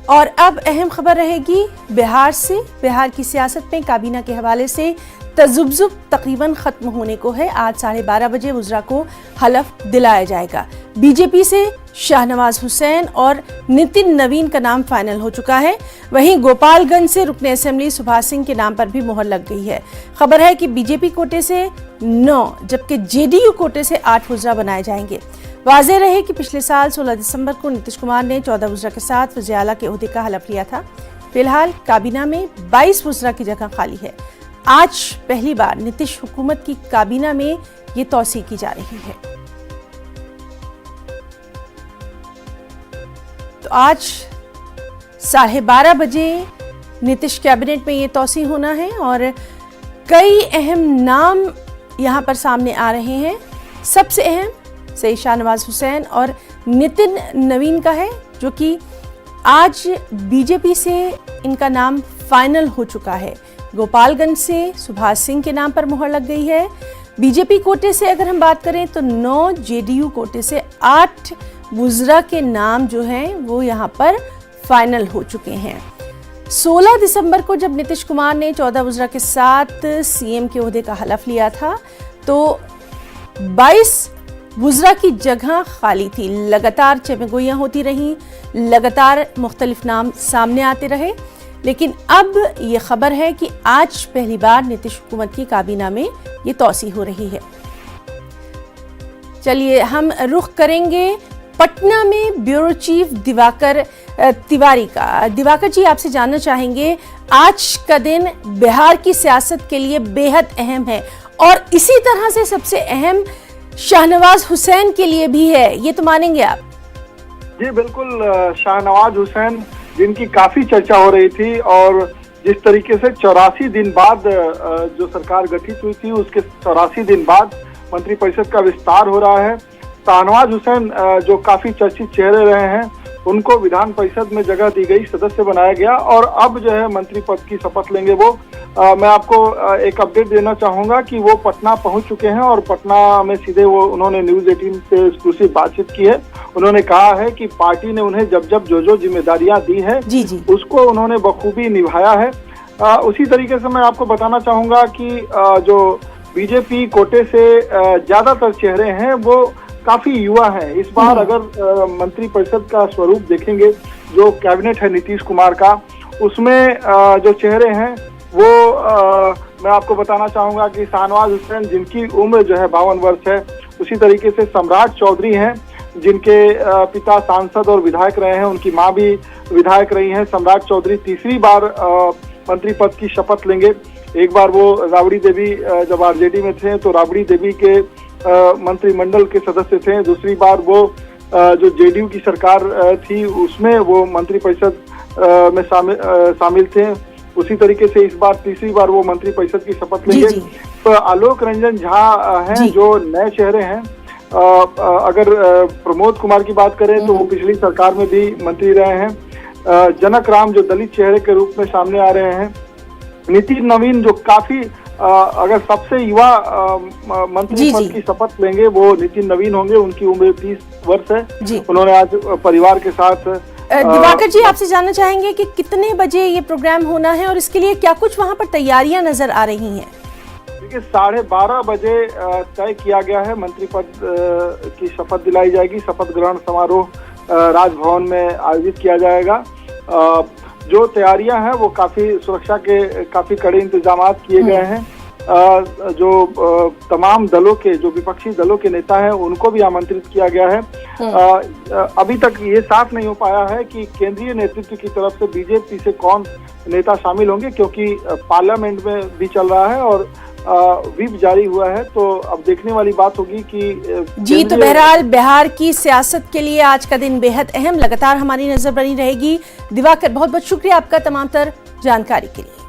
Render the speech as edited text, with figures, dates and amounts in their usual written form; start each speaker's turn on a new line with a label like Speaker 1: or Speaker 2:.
Speaker 1: और अब अहम खबर रहेगी बिहार से। बिहार की सियासत में काबीना के हवाले से तजुब्जुब तकरीबन खत्म होने को है। आज 12:30 बजे वज़रा को हलफ दिलाया जाएगा। बीजेपी से शाहनवाज हुसैन और नितिन नवीन का नाम फाइनल हो चुका है। वहीं गोपालगंज से रुकने असेंबली सुभाष सिंह के नाम पर भी मोहर लग गई है। खबर है कि बीजेपी कोटे से 9 जबकि जेडीयू कोटे से 8 वज़रा बनाए जाएंगे। वाज़ेह रहे कि पिछले साल 16 दिसंबर को नीतीश कुमार ने 14 वज़रा के साथ वज़ीर आला के ओहदे का हलफ लिया था। फिलहाल काबीना में 22 वज़रा की जगह खाली है। आज पहली बार नीतीश हुकूमत की काबीना में ये तौसीह की जा रही है। तो आज 12:30 बजे नीतीश कैबिनेट में ये तौसीह होना है और कई अहम नाम यहां पर सामने आ रहे हैं। सबसे अहम सही शाहनवाज हुसैन और नितिन नवीन का है, जो कि आज बीजेपी से इनका नाम फाइनल हो चुका है। गोपालगंज से सुभाष सिंह के नाम पर मोहर लग गई है। बीजेपी कोटे से अगर हम बात करें तो 9, जेडीयू कोटे से 8 वज़रा के नाम जो हैं वो यहाँ पर फाइनल हो चुके हैं। 16 दिसंबर को जब नीतीश कुमार ने 14 वज़रा के साथ सीएम के ओहदे का हलफ लिया था तो 22 वज़रा की जगह खाली थी। लगातार चमगोइयाँ होती रहीं, लगातार मुख्तलिफ नाम सामने आते रहे, लेकिन अब ये खबर है कि आज पहली बार नीतीश हुकूमत की काबीना में ये तौसीह हो रही है। चलिए हम रुख करेंगे पटना में ब्यूरो चीफ दिवाकर तिवारी का। दिवाकर जी, आपसे जानना चाहेंगे, आज का दिन बिहार की सियासत के लिए बेहद अहम है और इसी तरह से सबसे अहम शाहनवाज हुसैन के लिए भी है, ये तो मानेंगे आप?
Speaker 2: जी बिल्कुल। शाहनवाज हुसैन जिनकी काफी चर्चा हो रही थी और जिस तरीके से 84 दिन बाद जो सरकार गठित हुई थी उसके 84 दिन बाद मंत्रिपरिषद का विस्तार हो रहा है। शाहनवाज हुसैन जो काफी चर्चित चेहरे रहे हैं उनको विधान परिषद में जगह दी गई, सदस्य बनाया गया और अब जो है मंत्री पद की शपथ लेंगे वो। मैं आपको एक अपडेट देना चाहूंगा कि वो पटना पहुंच चुके हैं और पटना में सीधे वो उन्होंने न्यूज़ 18 से एक्सक्लूसिव बातचीत की है। उन्होंने कहा है कि पार्टी ने उन्हें जब जो जिम्मेदारियां दी है उसको उन्होंने बखूबी निभाया है। उसी तरीके से मैं आपको बताना चाहूंगा कि जो बीजेपी कोटे से ज्यादातर चेहरे हैं वो काफी युवा हैं। इस बार अगर मंत्री परिषद का स्वरूप देखेंगे, जो कैबिनेट है नीतीश कुमार का, उसमें जो चेहरे हैं वो मैं आपको बताना चाहूंगा कि शाहनवाज हुसैन जिनकी उम्र जो है 52 वर्ष है, उसी तरीके से सम्राट चौधरी हैं जिनके पिता सांसद और विधायक रहे हैं, उनकी मां भी विधायक रही हैं। सम्राट चौधरी तीसरी बार मंत्री पद की शपथ लेंगे। एक बार वो राबड़ी देवी जब आरजेडी में थे तो राबड़ी देवी के मंत्रिमंडल के सदस्य थे। दूसरी बार वो जो जेडीयू की सरकार थी उसमें वो मंत्रिपरिषद में शामिल थे। उसी तरीके से इस बार तीसरी बार वो मंत्री परिषद की शपथ लेंगे। तो आलोक रंजन झा हैं जो नए चेहरे हैं। अगर प्रमोद कुमार की बात करें तो वो पिछली सरकार में भी मंत्री रहे हैं। जनक राम जो दलित चेहरे के रूप में सामने आ रहे हैं। नितिन नवीन जो काफी अगर सबसे युवा मंत्री पद की शपथ लेंगे वो नितिन नवीन होंगे। उनकी उम्र 30 वर्ष है। उन्होंने आज परिवार के साथ।
Speaker 1: दिवाकर जी, आपसे जानना चाहेंगे कि कितने बजे ये प्रोग्राम होना है और इसके लिए क्या कुछ वहां पर तैयारियां नजर आ रही हैं?
Speaker 2: देखिए 12:30 बजे तय किया गया है, मंत्री पद की शपथ दिलाई जाएगी। शपथ ग्रहण समारोह राजभवन में आयोजित किया जाएगा। जो तैयारियां हैं वो काफी सुरक्षा के काफी कड़े इंतजाम किए गए हैं। जो तमाम दलों के जो विपक्षी दलों के नेता हैं उनको भी आमंत्रित किया गया है। अभी तक ये साफ नहीं हो पाया है कि केंद्रीय नेतृत्व की तरफ से बीजेपी से कौन नेता शामिल होंगे, क्योंकि पार्लियामेंट में भी चल रहा है और व्हिप जारी हुआ है। तो अब देखने वाली बात होगी कि
Speaker 1: जी। तो बहरहाल बिहार की सियासत के लिए आज का दिन बेहद अहम, लगातार हमारी नजर बनी रहेगी। दिवाकर, बहुत बहुत शुक्रिया आपका तमाम तर जानकारी के लिए।